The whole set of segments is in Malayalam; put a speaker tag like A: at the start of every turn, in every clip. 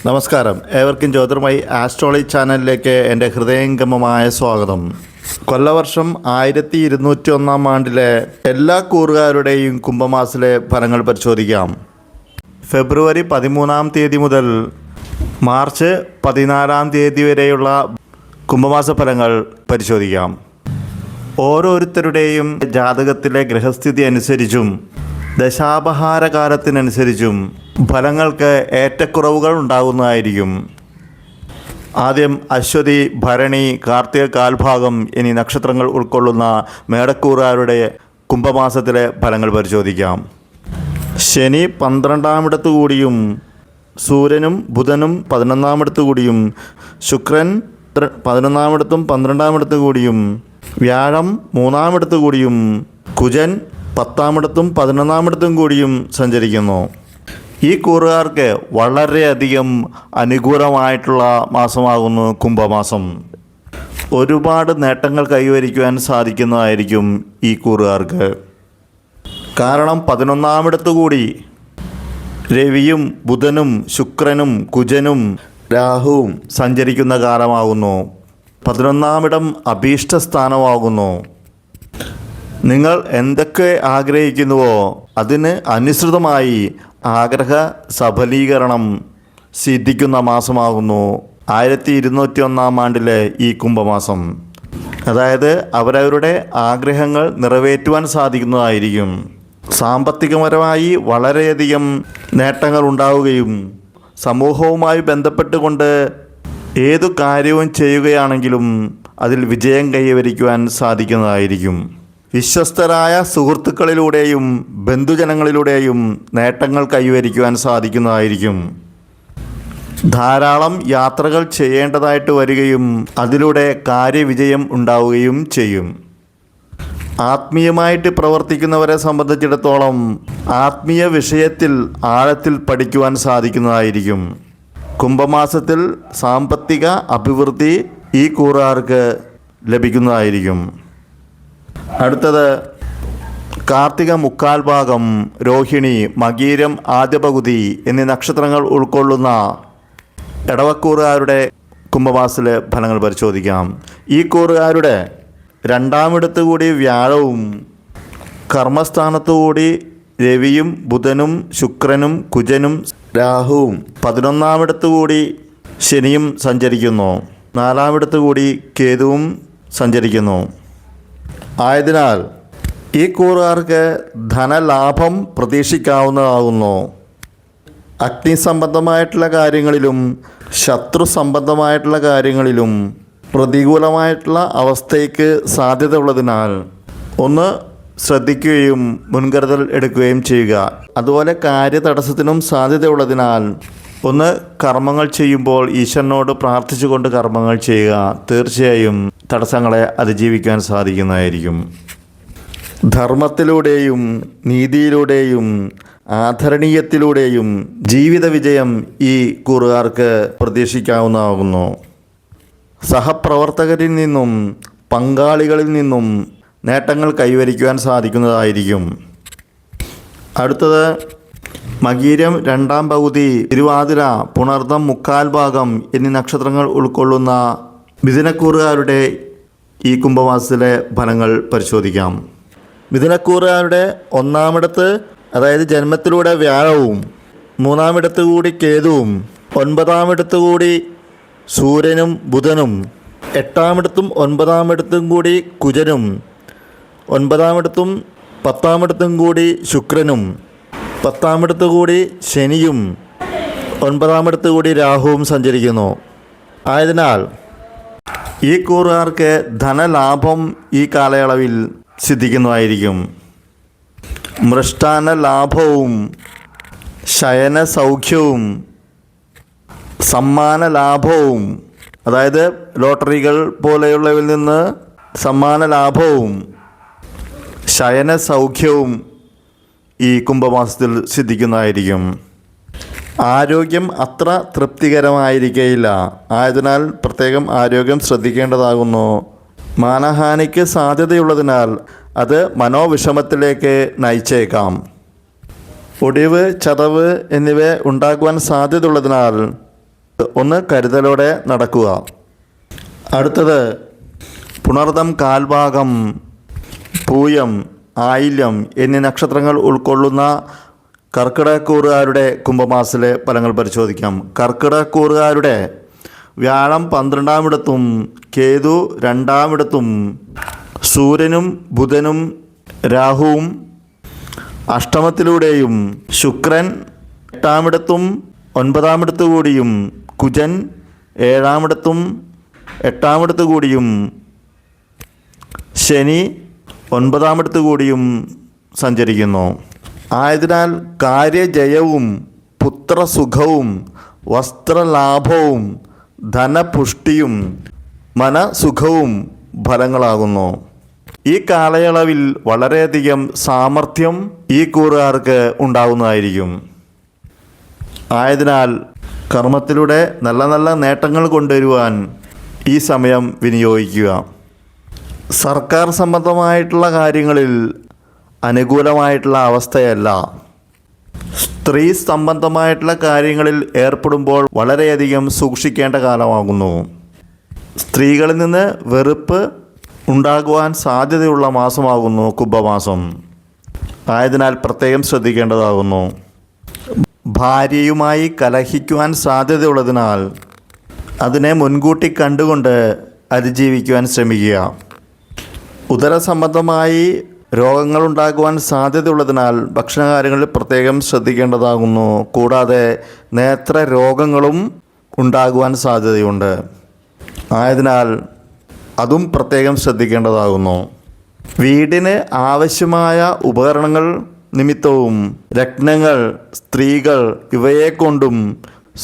A: നമസ്കാരം, ഏവർക്കും ജ്യോതിർമയി ആസ്ട്രോളജി ചാനലിലേക്ക് എൻ്റെ ഹൃദയംഗമമായ സ്വാഗതം. കൊല്ലവർഷം 1201 ആണ്ടിലെ എല്ലാ കൂറുകാരുടെയും കുംഭമാസത്തിലെ ഫലങ്ങൾ പരിശോധിക്കാം. ഫെബ്രുവരി 13 മുതൽ മാർച്ച് 14 വരെയുള്ള കുംഭമാസ ഫലങ്ങൾ പരിശോധിക്കാം. ഓരോരുത്തരുടെയും ജാതകത്തിലെ ഗ്രഹസ്ഥിതി അനുസരിച്ചും ദശാപഹാരകാലത്തിനനുസരിച്ചും ഫലങ്ങൾക്ക് ഏറ്റക്കുറവുകൾ ഉണ്ടാകുന്നതായിരിക്കും. ആദ്യം അശ്വതി, ഭരണി, കാർത്തിക കാൽഭാഗം എന്നീ നക്ഷത്രങ്ങൾ ഉൾക്കൊള്ളുന്ന മേടക്കൂറുകാരുടെ കുംഭമാസത്തിലെ ഫലങ്ങൾ പരിശോധിക്കാം. ശനി 12 കൂടിയും സൂര്യനും ബുധനും 11 കൂടിയും ശുക്രൻ 11 12 കൂടിയും വ്യാഴം 3 കൂടിയും കുജൻ 10 11 കൂടിയും സഞ്ചരിക്കുന്നു. ഈ കൂറുകാർക്ക് വളരെയധികം അനുകൂലമായിട്ടുള്ള മാസമാകുന്നു കുംഭമാസം. ഒരുപാട് നേട്ടങ്ങൾ കൈവരിക്കുവാൻ സാധിക്കുന്നതായിരിക്കും ഈ കൂറുകാർക്ക്. കാരണം 11 കൂടി രവിയും ബുധനും ശുക്രനും കുജനും രാഹുവും സഞ്ചരിക്കുന്ന കാലമാകുന്നു. 11 അഭീഷ്ടസ്ഥാനമാകുന്നു. നിങ്ങൾ എന്തൊക്കെ ആഗ്രഹിക്കുന്നുവോ അതിന് അനുസൃതമായി ആഗ്രഹ സഫലീകരണം സിദ്ധിക്കുന്ന മാസമാകുന്നു 1201 ആണ്ടിലെ ഈ കുംഭമാസം. അതായത് അവരവരുടെ ആഗ്രഹങ്ങൾ നിറവേറ്റുവാൻ സാധിക്കുന്നതായിരിക്കും. സാമ്പത്തികപരമായി വളരെയധികം നേട്ടങ്ങൾ ഉണ്ടാവുകയും സമൂഹവുമായി ബന്ധപ്പെട്ടുകൊണ്ട് ഏതു കാര്യവും ചെയ്യുകയാണെങ്കിലും അതിൽ വിജയം കൈവരിക്കുവാൻ സാധിക്കുന്നതായിരിക്കും. വിശ്വസ്തരായ സുഹൃത്തുക്കളിലൂടെയും ബന്ധുജനങ്ങളിലൂടെയും നേട്ടങ്ങൾ കൈവരിക്കുവാൻ സാധിക്കുന്നതായിരിക്കും. ധാരാളം യാത്രകൾ ചെയ്യേണ്ടതായിട്ട് വരികയും അതിലൂടെ കാര്യവിജയം ഉണ്ടാവുകയും ചെയ്യും. ആത്മീയമായിട്ട് പ്രവർത്തിക്കുന്നവരെ സംബന്ധിച്ചിടത്തോളം ആത്മീയ വിഷയത്തിൽ ആഴത്തിൽ പഠിക്കുവാൻ സാധിക്കുന്നതായിരിക്കും. കുംഭമാസത്തിൽ സാമ്പത്തിക അഭിവൃദ്ധി ഈ കൂറുകാർക്ക് ലഭിക്കുന്നതായിരിക്കും. അടുത്തത് കാർത്തിക മുക്കാൽ ഭാഗം, രോഹിണി, മകീരം ആദ്യ പകുതി എന്നീ നക്ഷത്രങ്ങൾ ഉൾക്കൊള്ളുന്ന ഇടവക്കൂറുകാരുടെ കുംഭമാസത്തിലെ ഫലങ്ങൾ പരിശോധിക്കാം. ഈ കൂറുകാരുടെ 2 കൂടി വ്യാഴവും കർമ്മസ്ഥാനത്തുകൂടി രവിയും ബുധനും ശുക്രനും കുജനും രാഹുവും 11 കൂടി ശനിയും സഞ്ചരിക്കുന്നു. 4 കൂടി കേതുവും സഞ്ചരിക്കുന്നു. ആയതിനാൽ ഈ കൂറുകാർക്ക് ധനലാഭം പ്രതീക്ഷിക്കാവുന്നതാകുന്നു. അഗ്നിസംബന്ധമായിട്ടുള്ള കാര്യങ്ങളിലും ശത്രു സംബന്ധമായിട്ടുള്ള കാര്യങ്ങളിലും പ്രതികൂലമായിട്ടുള്ള അവസ്ഥയ്ക്ക് സാധ്യത ഉള്ളതിനാൽ ഒന്ന് ശ്രദ്ധിക്കുകയും മുൻകരുതൽ എടുക്കുകയും ചെയ്യുക. അതുപോലെ കാര്യതടസ്സത്തിനും സാധ്യതയുള്ളതിനാൽ ഒന്ന് കർമ്മങ്ങൾ ചെയ്യുമ്പോൾ ഈശ്വരനോട് പ്രാർത്ഥിച്ചുകൊണ്ട് കർമ്മങ്ങൾ ചെയ്യുക. തീർച്ചയായും തടസ്സങ്ങളെ അതിജീവിക്കാൻ സാധിക്കുന്നതായിരിക്കും. ധർമ്മത്തിലൂടെയും നീതിയിലൂടെയും ആദരണീയത്തിലൂടെയും ജീവിത വിജയം ഈ കൂറുകാർക്ക് പ്രതീക്ഷിക്കാവുന്നതാകുന്നു. സഹപ്രവർത്തകരിൽ നിന്നും പങ്കാളികളിൽ നിന്നും നേട്ടങ്ങൾ കൈവരിക്കുവാൻ സാധിക്കുന്നതായിരിക്കും. അടുത്തത് മകീരം 2 പകുതി, തിരുവാതിര, പുണർദം മുക്കാൽ ഭാഗം എന്നീ നക്ഷത്രങ്ങൾ ഉൾക്കൊള്ളുന്ന മിഥുനക്കൂറുകാരുടെ ഈ കുംഭമാസത്തിലെ ഫലങ്ങൾ പരിശോധിക്കാം. മിഥുനക്കൂറുകാരുടെ 1 അതായത് ജന്മത്തിലൂടെ വ്യാഴവും 3 കൂടി കേതുവും 9 കൂടി സൂര്യനും ബുധനും 8 9 കൂടി കുജനും 9 10 കൂടി ശുക്രനും 10 കൂടി ശനിയും 9 കൂടി രാഹുവും സഞ്ചരിക്കുന്നു. ആയതിനാൽ ഈ കൂറുകാർക്ക് ധനലാഭം ഈ കാലയളവിൽ സിദ്ധിക്കുന്നതായിരിക്കും. മൃഷ്ടാന്ന ലാഭവും ശയന സൗഖ്യവും സമ്മാന ലാഭവും, അതായത് ലോട്ടറികൾ പോലെയുള്ളവയിൽ നിന്ന് സമ്മാന ലാഭവും ശയന സൗഖ്യവും ഈ കുംഭമാസത്തിൽ സിദ്ധിക്കുന്നതായിരിക്കും. ആരോഗ്യം അത്ര തൃപ്തികരമായിരിക്കുകയില്ല. ആയതിനാൽ പ്രത്യേകം ആരോഗ്യം ശ്രദ്ധിക്കേണ്ടതാകുന്നു. മാനഹാനിക്ക് സാധ്യതയുള്ളതിനാൽ അത് മനോവിഷമത്തിലേക്ക് നയിച്ചേക്കാം. ഒടിവ്, ചതവ് എന്നിവ ഉണ്ടാക്കുവാൻ സാധ്യതയുള്ളതിനാൽ ഒന്ന് കരുതലോടെ നടക്കുക. അടുത്തത് പുണർദം കാൽഭാഗം, പൂയം, ആയില്യം എന്നീ നക്ഷത്രങ്ങൾ ഉൾക്കൊള്ളുന്ന കർക്കിടകക്കൂറുകാരുടെ കുംഭമാസത്തിലെ ഫലങ്ങൾ പരിശോധിക്കാം. കർക്കിടകക്കൂറുകാരുടെ വ്യാഴം 12-ാം ഇടത്തും കേതു 2-ാം ഇടത്തും സൂര്യനും ബുധനും രാഹുവും അഷ്ടമത്തിലൂടെയും ശുക്രൻ 8-ാം ഇടത്തും 9-ാം ഇടത്തു കൂടിയും കുജൻ 7-ാം ഇടത്തും 8-ാം ഇടത്തു കൂടിയും ശനി 9-ാം ഇടത്തു കൂടിയും സഞ്ചരിക്കുന്നു. ആയതിനാൽ കാര്യജയവും പുത്രസുഖവും വസ്ത്രലാഭവും ധനപുഷ്ടിയും മനസുഖവും ഫലങ്ങളാകുന്നു. ഈ കാലയളവിൽ വളരെയധികം സാമർഥ്യം ഈ കൂറുകാർക്ക് ഉണ്ടാകുന്നതായിരിക്കും. ആയതിനാൽ കർമ്മത്തിലൂടെ നല്ല നല്ല നേട്ടങ്ങൾ കൊണ്ടുവരുവാൻ ഈ സമയം വിനിയോഗിക്കുക. സർക്കാർ സംബന്ധമായിട്ടുള്ള കാര്യങ്ങളിൽ അനുകൂലമായിട്ടുള്ള അവസ്ഥയല്ല. സ്ത്രീ സംബന്ധമായിട്ടുള്ള കാര്യങ്ങളിൽ ഏർപ്പെടുമ്പോൾ വളരെയധികം സൂക്ഷിക്കേണ്ട കാലമാകുന്നു. സ്ത്രീകളിൽ നിന്ന് വെറുപ്പ് ഉണ്ടാകുവാൻ സാധ്യതയുള്ള മാസമാകുന്നു കുംഭമാസം. ആയതിനാൽ പ്രത്യേകം ശ്രദ്ധിക്കേണ്ടതാകുന്നു. ഭാര്യയുമായി കലഹിക്കുവാൻ സാധ്യതയുള്ളതിനാൽ അതിനെ മുൻകൂട്ടി കണ്ടുകൊണ്ട് അതിജീവിക്കുവാൻ ശ്രമിക്കുക. ഉദരസംബന്ധമായി രോഗങ്ങളുണ്ടാകുവാൻ സാധ്യതയുള്ളതിനാൽ ഭക്ഷണകാര്യങ്ങളിൽ പ്രത്യേകം ശ്രദ്ധിക്കേണ്ടതാകുന്നു. കൂടാതെ നേത്ര രോഗങ്ങളും ഉണ്ടാകുവാൻ സാധ്യതയുണ്ട്. ആയതിനാൽ അതും പ്രത്യേകം ശ്രദ്ധിക്കേണ്ടതാകുന്നു. വീടിന് ആവശ്യമായ ഉപകരണങ്ങൾ നിമിത്തവും രത്നങ്ങൾ, സ്ത്രീകൾ ഇവയെക്കൊണ്ടും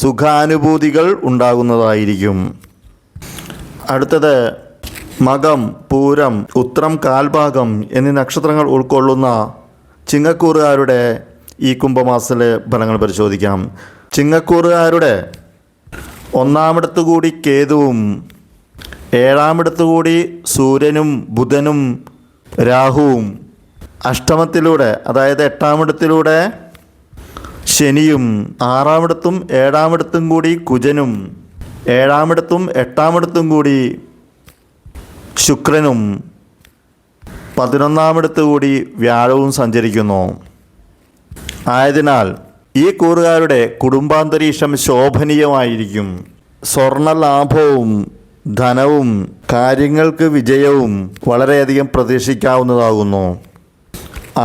A: സുഖാനുഭൂതികൾ ഉണ്ടാകുന്നതായിരിക്കും. അടുത്തത് മകം, പൂരം, ഉത്രം കാൽഭാഗം എന്നീ നക്ഷത്രങ്ങൾ ഉൾക്കൊള്ളുന്ന ചിങ്ങക്കൂറുകാരുടെ ഈ കുംഭമാസത്തിലെ ഫലങ്ങൾ പരിശോധിക്കാം. ചിങ്ങക്കൂറുകാരുടെ 1-ാം ഇടത്തു കൂടി കേതുവും 7-ാം ഇടത്തു കൂടി സൂര്യനും ബുധനും രാഹുവും അഷ്ടമത്തിലൂടെ അതായത് 8-ാം ഇടത്തിലൂടെ ശനിയും 6-ാം ഇടത്തും 7-ാം ഇടത്തും കൂടി കുജനും 7-ാം ഇടത്തും 8-ാം ഇടത്തും കൂടി ശുക്രനും 11-ാം ഇടത്തു കൂടി വ്യാഴവും സഞ്ചരിക്കുന്നു. ആയതിനാൽ ഈ കൂറുകാരുടെ കുടുംബാന്തരീക്ഷം ശോഭനീയമായിരിക്കും. സ്വർണലാഭവും ധനവും കാര്യങ്ങൾക്ക് വിജയവും വളരെയധികം പ്രതീക്ഷിക്കാവുന്നതാകുന്നു.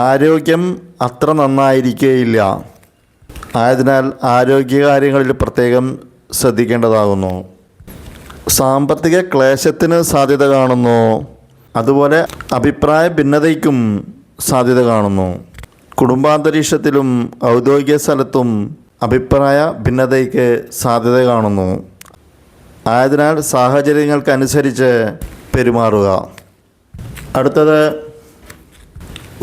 A: ആരോഗ്യം അത്ര നന്നായിരിക്കുകയില്ല. ആയതിനാൽ ആരോഗ്യകാര്യങ്ങളിൽ പ്രത്യേകം ശ്രദ്ധിക്കേണ്ടതാകുന്നു. സാമ്പത്തിക ക്ലേശത്തിന് സാധ്യത കാണുന്നു. അതുപോലെ അഭിപ്രായ ഭിന്നതയ്ക്കും സാധ്യത കാണുന്നു. കുടുംബാന്തരീക്ഷത്തിലും ഔദ്യോഗിക സ്ഥലത്തും അഭിപ്രായ ഭിന്നതയ്ക്ക് സാധ്യത കാണുന്നു. ആയതിനാൽ സാഹചര്യങ്ങൾക്കനുസരിച്ച് പെരുമാറുക. അടുത്തത്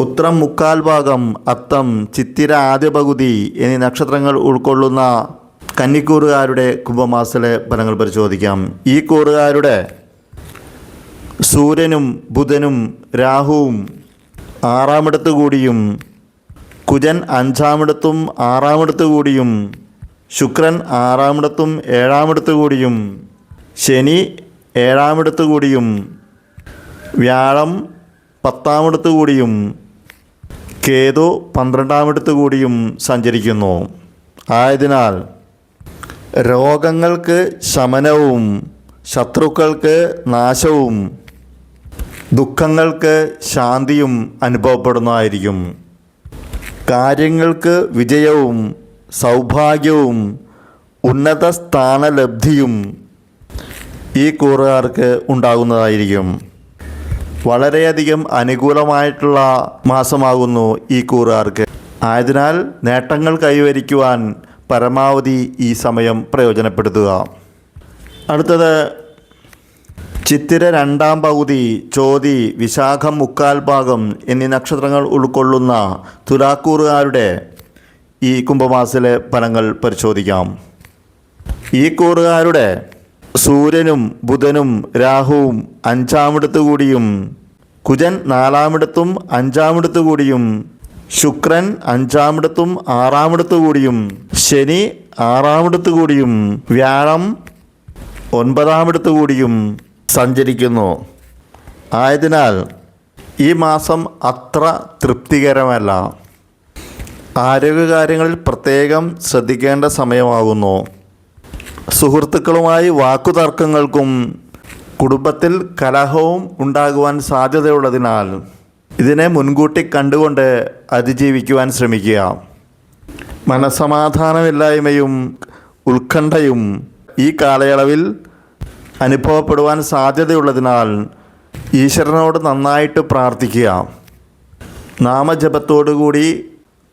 A: ഉത്രം മുക്കാൽ ഭാഗം, അത്തം, ചിത്തിര ആദ്യ പകുതി എന്നീ നക്ഷത്രങ്ങൾ ഉൾക്കൊള്ളുന്ന കന്നിക്കൂറുകാരുടെ കുംഭമാസത്തിലെ ഫലങ്ങൾ പരിശോധിക്കാം. ഈ കൂറുകാരുടെ സൂര്യനും ബുധനും രാഹുവും 6-ാം ഇടത്തു കൂടിയും കുജൻ 5-ാം ഇടത്തും 6-ാം ഇടത്തു കൂടിയും ശുക്രൻ 6-ാം ഇടത്തും 7-ാം ഇടത്തു കൂടിയും ശനി 7-ാം ഇടത്തു കൂടിയും വ്യാഴം 10-ാം ഇടത്തു കൂടിയും കേതു 12-ാം ഇടത്തു കൂടിയും സഞ്ചരിക്കുന്നു. ആയതിനാൽ രോഗങ്ങൾക്ക് ശമനവും ശത്രുക്കൾക്ക് നാശവും ദുഃഖങ്ങൾക്ക് ശാന്തിയും അനുഭവപ്പെടുന്നതായിരിക്കും. കാര്യങ്ങൾക്ക് വിജയവും സൗഭാഗ്യവും ഉന്നത സ്ഥാനലബ്ധിയും ഈ കൂറുകാർക്ക് ഉണ്ടാകുന്നതായിരിക്കും. വളരെയധികം അനുകൂലമായിട്ടുള്ള മാസമാകുന്നു ഈ കൂറുകാർക്ക്. ആയതിനാൽ നേട്ടങ്ങൾ കൈവരിക്കുവാൻ പരമാവധി ഈ സമയം പ്രയോജനപ്പെടുത്തുക. അടുത്തത് ചിത്തിര 2-ാം പകുതി, ചോതി, വിശാഖം മുക്കാൽ ഭാഗം എന്നീ നക്ഷത്രങ്ങൾ ഉൾക്കൊള്ളുന്ന തുലാക്കൂറുകാരുടെ ഈ കുംഭമാസത്തിലെ ഫലങ്ങൾ പരിശോധിക്കാം. ഈ കൂറുകാരുടെ സൂര്യനും ബുധനും രാഹുവും 5-ാം ഇടത്തു കൂടിയും കുജൻ 4-ാം ഇടത്തും 5-ാം ഇടത്തു കൂടിയും ശുക്രൻ 5-ാമിടത്തും 6-ാമിടത്തു കൂടിയും ശനി 6-ാമിടത്തു കൂടിയും വ്യാഴം 9-ാമിടത്തു കൂടിയും സഞ്ചരിക്കുന്നു. ആയതിനാൽ ഈ മാസം അത്ര തൃപ്തികരമല്ല. ആരോഗ്യകാര്യങ്ങളിൽ പ്രത്യേകം ശ്രദ്ധിക്കേണ്ട സമയമാകുന്നു. സുഹൃത്തുക്കളുമായി വാക്കുതർക്കങ്ങൾക്കും കുടുംബത്തിൽ കലഹവും ഉണ്ടാകുവാൻ സാധ്യതയുള്ളതിനാൽ ഇതിനെ മുൻകൂട്ടി കണ്ടുകൊണ്ട് അതിജീവിക്കുവാൻ ശ്രമിക്കുക. മനസ്സമാധാനമില്ലായ്മയും ഉത്കണ്ഠയും ഈ കാലയളവിൽ അനുഭവപ്പെടുവാൻ സാധ്യതയുള്ളതിനാൽ ഈശ്വരനോട് നന്നായിട്ട് പ്രാർത്ഥിക്കുക. നാമജപത്തോടുകൂടി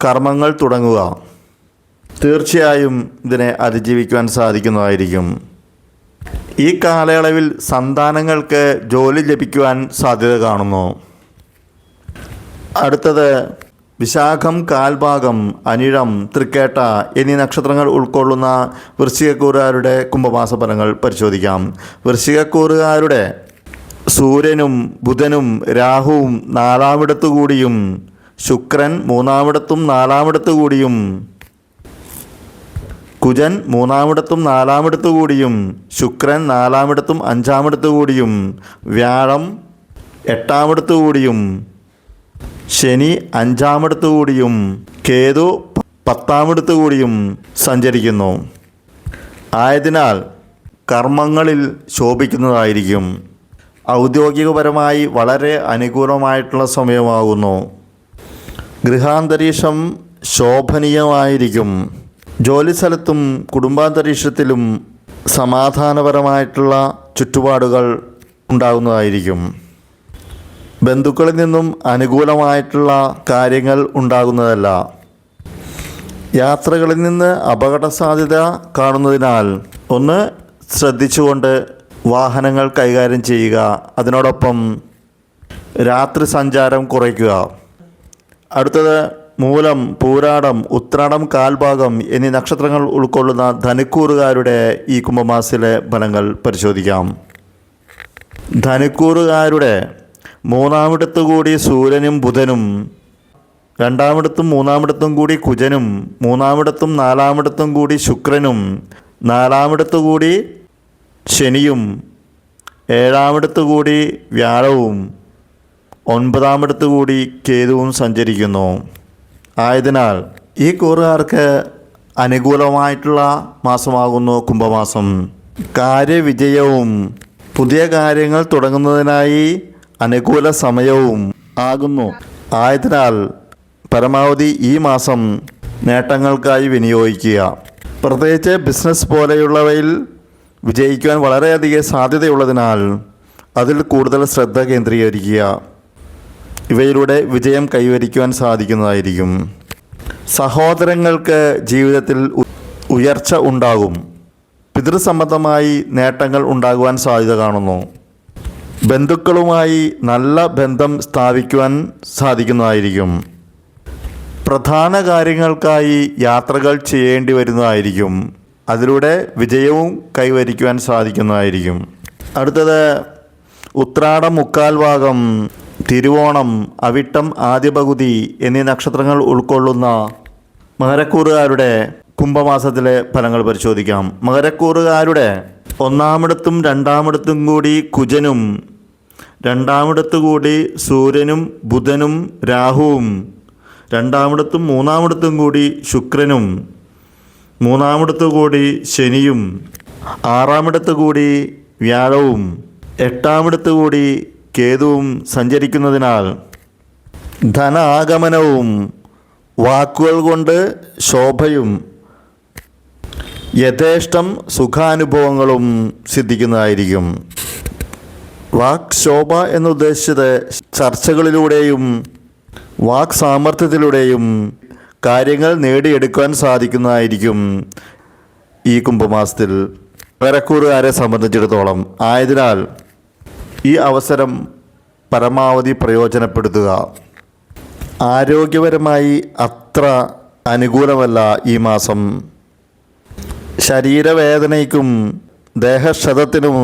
A: കർമ്മങ്ങൾ തുടങ്ങുക. തീർച്ചയായും ഇതിനെ അതിജീവിക്കുവാൻ സാധിക്കുന്നതായിരിക്കും. ഈ കാലയളവിൽ സന്താനങ്ങൾക്ക് ജോലി ലഭിക്കുവാൻ സാധ്യത കാണുന്നു. അടുത്തത് വിശാഖം, കാൽഭാഗം, അനിഴം, തൃക്കേട്ട എന്നീ നക്ഷത്രങ്ങൾ ഉൾക്കൊള്ളുന്ന വൃശ്ചികക്കൂറുകാരുടെ കുംഭമാസ ഫലങ്ങൾ പരിശോധിക്കാം. വൃശ്ചികക്കൂറുകാരുടെ സൂര്യനും ബുധനും രാഹുവും 4-ാമിടത്തു കൂടിയും ശുക്രൻ 3-ാമിടത്തും 4-ാമിടത്തു കൂടിയും കുജൻ 3-ാമിടത്തും 4-ാമിടത്തു കൂടിയും ശുക്രൻ 4-ാമിടത്തും 5-ാമിടത്തു കൂടിയും വ്യാഴം 8-ാമിടത്തു കൂടിയും ശനി 5-ാമിടത്തു കൂടിയും കേതു 10-ാമിടത്തു കൂടിയും സഞ്ചരിക്കുന്നു. ആയതിനാൽ കർമ്മങ്ങളിൽ ശോഭിക്കുന്നതായിരിക്കും. ഔദ്യോഗികപരമായി വളരെ അനുകൂലമായിട്ടുള്ള സമയമാകുന്നു. ഗൃഹാന്തരീക്ഷം ശോഭനീയമായിരിക്കും. ജോലിസ്ഥലത്തും കുടുംബാന്തരീക്ഷത്തിലും സമാധാനപരമായിട്ടുള്ള ചുറ്റുപാടുകൾ ഉണ്ടാകുന്നതായിരിക്കും. ബന്ധുക്കളിൽ നിന്നും അനുകൂലമായിട്ടുള്ള കാര്യങ്ങൾ ഉണ്ടാകുന്നതല്ല. യാത്രകളിൽ നിന്ന് അപകട സാധ്യത കാണുന്നതിനാൽ ഒന്ന് ശ്രദ്ധിച്ചുകൊണ്ട് വാഹനങ്ങൾ കൈകാര്യം ചെയ്യുക. അതിനോടൊപ്പം രാത്രി സഞ്ചാരം കുറയ്ക്കുക. അടുത്തത് മൂലം, പൂരാടം, ഉത്രാടം, കാൽഭാഗം എന്നീ നക്ഷത്രങ്ങൾ ഉൾക്കൊള്ളുന്ന ധനുക്കൂറുകാരുടെ ഈ കുംഭമാസത്തിലെ ഫലങ്ങൾ പരിശോധിക്കാം. ധനുക്കൂറുകാരുടെ 3-ാമിടത്തു കൂടി സൂര്യനും ബുധനും 2-ാമിടത്തും 3-ാമിടത്തും കൂടി കുജനും 3-ാമിടത്തും 4-ാമിടത്തും കൂടി ശുക്രനും 4-ാമിടത്തു കൂടി ശനിയും 7-ാമിടത്തു കൂടി വ്യാഴവും 9-ാമിടത്തു കൂടി കേതുവും സഞ്ചരിക്കുന്നു. ആയതിനാൽ ഈ കൂറുകാർക്ക് അനുകൂലമായിട്ടുള്ള മാസമാകുന്നു കുംഭമാസം. കാര്യവിജയവും പുതിയ കാര്യങ്ങൾ തുടങ്ങുന്നതിനായി അനുകൂല സമയവും ആകുന്നു. ആയതിനാൽ പരമാവധി ഈ മാസം നേട്ടങ്ങൾക്കായി വിനിയോഗിക്കുക. പ്രത്യേകിച്ച് ബിസിനസ് പോലെയുള്ളവയിൽ വിജയിക്കുവാൻ വളരെയധികം സാധ്യതയുള്ളതിനാൽ അതിൽ കൂടുതൽ ശ്രദ്ധ കേന്ദ്രീകരിക്കുക. ഇവയിലൂടെ വിജയം കൈവരിക്കുവാൻ സാധിക്കുന്നതായിരിക്കും. സഹോദരങ്ങൾക്ക് ജീവിതത്തിൽ ഉയർച്ച ഉണ്ടാകും. പിതൃസംബന്ധമായി നേട്ടങ്ങൾ ഉണ്ടാകുവാൻ സാധ്യത കാണുന്നു. ബന്ധുക്കളുമായി നല്ല ബന്ധം സ്ഥാപിക്കുവാൻ സാധിക്കുന്നതായിരിക്കും. പ്രധാന കാര്യങ്ങൾക്കായി യാത്രകൾ ചെയ്യേണ്ടി വരുന്നതായിരിക്കും. അതിലൂടെ വിജയവും കൈവരിക്കുവാൻ സാധിക്കുന്നതായിരിക്കും. അടുത്തത് ഉത്രാടം, മുക്കാൽ ഭാഗം, തിരുവോണം, അവിട്ടം, ആദ്യ പകുതി എന്നീ നക്ഷത്രങ്ങൾ ഉൾക്കൊള്ളുന്ന മകരക്കൂറുകാരുടെ കുംഭമാസത്തിലെ ഫലങ്ങൾ പരിശോധിക്കാം. മകരക്കൂറുകാരുടെ 1-ാമിടത്തും 2-ാമിടത്തും കൂടി കുജനും 2-ാമിടത്തു കൂടി സൂര്യനും ബുധനും രാഹുവും 2-ാമിടത്തും 3-ാമിടത്തും കൂടി ശുക്രനും 3-ാമിടത്തു കൂടി ശനിയും 6-ാമിടത്തു കൂടി വ്യാഴവും 8-ാമിടത്തു കൂടി കേതുവും സഞ്ചരിക്കുന്നതിനാൽ ധനാഗമനവും വാക്കുകൾ കൊണ്ട് ശോഭയും യഥേഷ്ടം സുഖാനുഭവങ്ങളും സിദ്ധിക്കുന്നതായിരിക്കും. വാക് ശോഭ എന്നുദ്ദേശിച്ചത് ചർച്ചകളിലൂടെയും വാക് സാമർഥ്യത്തിലൂടെയും കാര്യങ്ങൾ നേടിയെടുക്കാൻ സാധിക്കുന്നതായിരിക്കും ഈ കുംഭമാസത്തിൽ മകരക്കൂറുകാരെ സംബന്ധിച്ചിടത്തോളം. ആയതിനാൽ ഈ അവസരം പരമാവധി പ്രയോജനപ്പെടുത്തുക. ആരോഗ്യപരമായി അത്ര അനുകൂലമല്ല ഈ മാസം. ശരീരവേദനയ്ക്കും ദേഹക്ഷതത്തിനും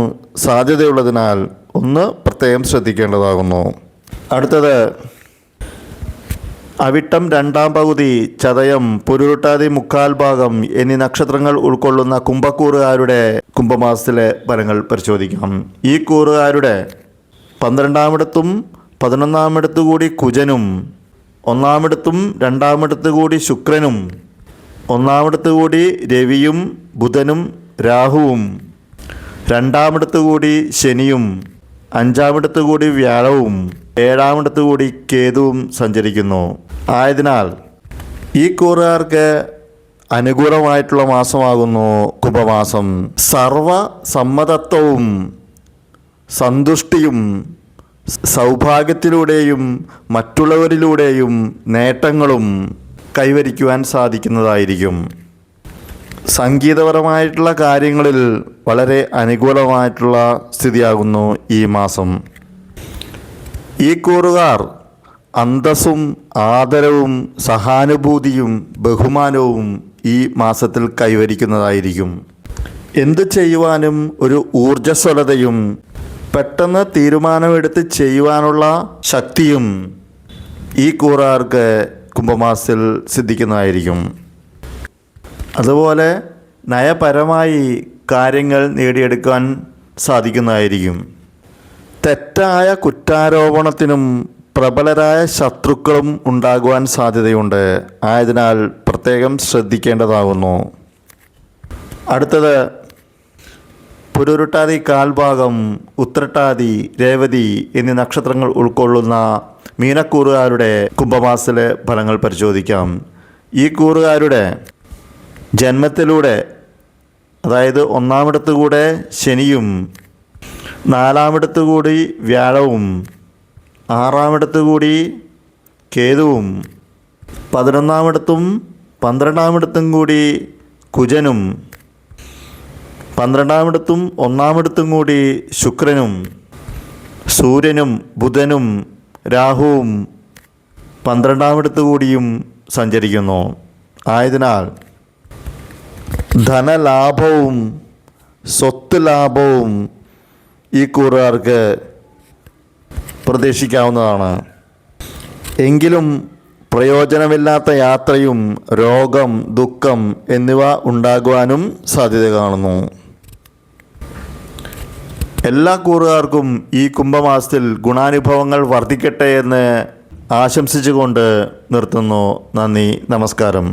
A: സാധ്യതയുള്ളതിനാൽ ഒന്ന് പ്രത്യേകം ശ്രദ്ധിക്കേണ്ടതാകുന്നു. അടുത്തത് അവിട്ടം രണ്ടാം പകുതി, ചതയം, പുരുരുട്ടാതി മുക്കാൽ ഭാഗം എന്നീ നക്ഷത്രങ്ങൾ ഉൾക്കൊള്ളുന്ന കുംഭക്കൂറുകാരുടെ കുംഭമാസത്തിലെ ഫലങ്ങൾ പരിശോധിക്കാം. ഈ കൂറുകാരുടെ 12-ാമിടത്തും 11-ാമിടത്തു കൂടി കുജനും 1-ാമിടത്തും 2-ാമിടത്തു കൂടി ശുക്രനും 1-ാമിടത്തു കൂടി രവിയും ബുധനും രാഹുവും 2-ാമിടത്തു കൂടി ശനിയും 5-ാമിടത്തു കൂടി വ്യാഴവും 7-ാമിടത്തു കൂടി കേതുവും സഞ്ചരിക്കുന്നു. ആയതിനാൽ ഈ കൂറുകാർക്ക് അനുകൂലമായിട്ടുള്ള മാസമാകുന്നു കുംഭമാസം. സർവ സമ്മതത്വവും സന്തുഷ്ടിയും സൗഭാഗ്യത്തിലൂടെയും മറ്റുള്ളവരിലൂടെയും നേട്ടങ്ങളും കൈവരിക്കുവാൻ സാധിക്കുന്നതായിരിക്കും. സംഗീതപരമായിട്ടുള്ള കാര്യങ്ങളിൽ വളരെ അനുകൂലമായിട്ടുള്ള സ്ഥിതിയാകുന്നു ഈ മാസം. ഈ കൂറുകാർ അന്തസ്സും ആദരവും സഹാനുഭൂതിയും ബഹുമാനവും ഈ മാസത്തിൽ കൈവരിക്കുന്നതായിരിക്കും. എന്തു ചെയ്യുവാനും ഒരു ഊർജ്ജസ്വലതയും പെട്ടെന്ന് തീരുമാനമെടുത്ത് ചെയ്യുവാനുള്ള ശക്തിയും ഈ കൂറുകാർക്ക് കുംഭമാസത്തിൽ സിദ്ധിക്കുന്നതായിരിക്കും. അതുപോലെ നയപരമായി കാര്യങ്ങൾ നേടിയെടുക്കാൻ സാധിക്കുന്നതായിരിക്കും. തെറ്റായ കുറ്റാരോപണത്തിനും പ്രബലരായ ശത്രുക്കളും ഉണ്ടാകുവാൻ സാധ്യതയുണ്ട്. ആയതിനാൽ പ്രത്യേകം ശ്രദ്ധിക്കേണ്ടതാകുന്നു. അടുത്തത് പുരുരുട്ടാതി കാൽഭാഗം, ഉത്രട്ടാതി, രേവതി എന്നീ നക്ഷത്രങ്ങൾ ഉൾക്കൊള്ളുന്ന മീനക്കൂറുകാരുടെ കുംഭമാസത്തിലെ ഫലങ്ങൾ പരിശോധിക്കാം. ഈ കൂറുകാരുടെ ജന്മത്തിലൂടെ, അതായത് 1-ാമിടത്തു കൂടെ ശനിയും 4-ാമിടത്തു കൂടി വ്യാഴവും 6-ാമിടത്തു കൂടി കേതുവും 11-ാമിടത്തും 12-ാമിടത്തും കൂടി കുജനും 12-ാമിടത്തും 1-ാമിടത്തും കൂടി ശുക്രനും സൂര്യനും ബുധനും രാഹുവും 12-ാമിടത്തു കൂടിയും സഞ്ചരിക്കുന്നു. ആയതിനാൽ ധനലാഭവും സ്വത്ത് ലാഭവും ഈ കൂറുകാർക്ക് പ്രതീക്ഷിക്കാവുന്നതാണ്. എങ്കിലും പ്രയോജനമില്ലാത്ത യാത്രയും രോഗം, ദുഃഖം എന്നിവ ഉണ്ടാകുവാനും സാധ്യത കാണുന്നു. എല്ലാ കൂറുകാർക്കും ഈ കുംഭമാസത്തിൽ ഗുണാനുഭവങ്ങൾ വർദ്ധിക്കട്ടെ എന്ന് ആശംസിച്ചുകൊണ്ട് നിർത്തുന്നു. നന്ദി, നമസ്കാരം.